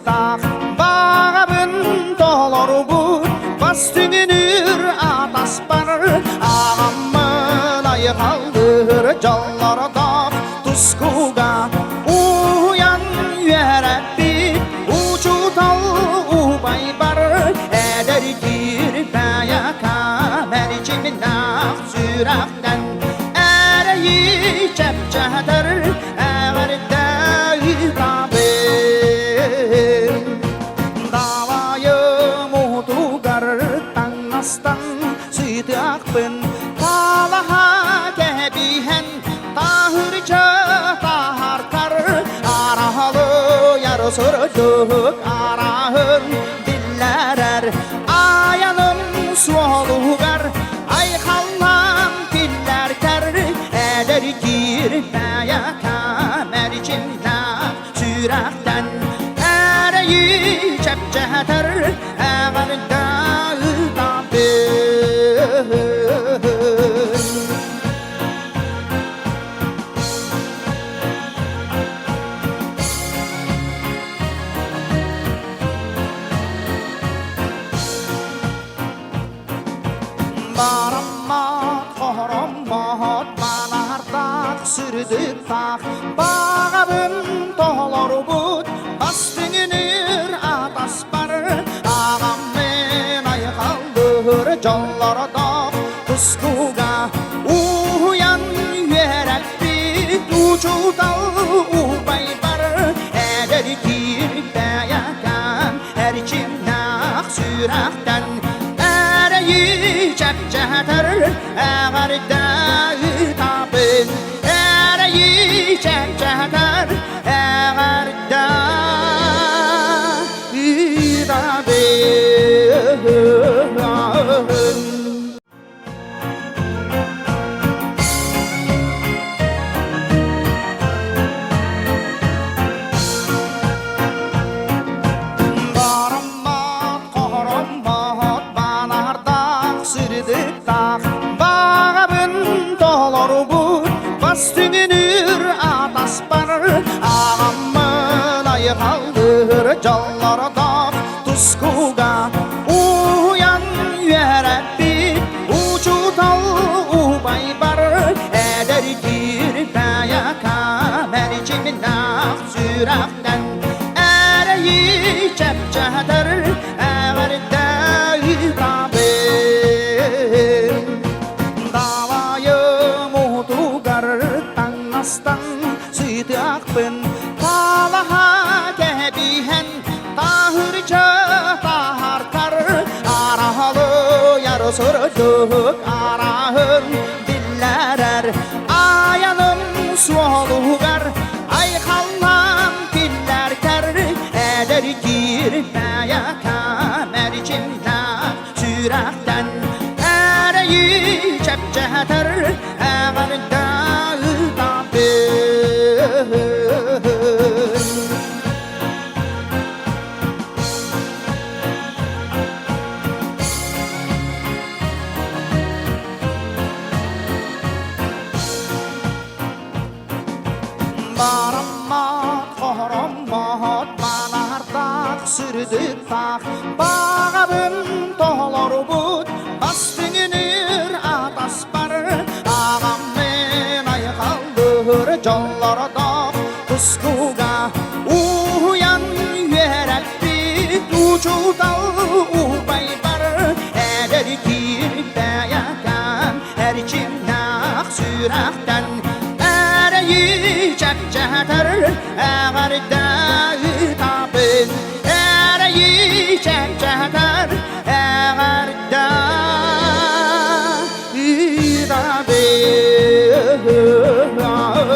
dağ bağabın dolar bu bastünür atas bar ağamın ayı kaldır callara dağ tuskuga uyan yürebbi uçutal ubay bar eder gir bayaka mercimin ak sürakten ereyi çepçedir Sitakpın talaha kebihen tahırca taharkar arahalı yarısırdık arahın dillerer ayanım sualugar ay kallam diller ter eder gir bayaka mercimna sürakten ereyi çepçeter ağırda Barammat, horammat, manardak sürdük tak bağabın dolar but bastınır atas bar ağam men ayı kaldır canlara dağ kuskuga uyan yürekli uçutal ubay bar eder gir bayakan her kimnak sürakten ereyi çepçeter ağırda tabın ereyi çepçeter ağırda tabın dağ bağabın dolar bu bastünür atas bar ağamın ayı kaldır callara dağ tuskuga uyan yürebbi uçutal ubay bar eder gir bayaka mercimin ak sürakten ereyi çepçeter ağırda sitakpın talaha kebihen tahırca taharkar arahalı yarısırdık arahın dillerer ayanım sualugar ay kallam diller ter eder gir bayaka mercimna sürakten ereyi çepçeter ağırda Barammat, horammat, manardak sürdük tak bağabın dolar but bastınır atas bar ağam men ayı kaldır canlara dağ kusku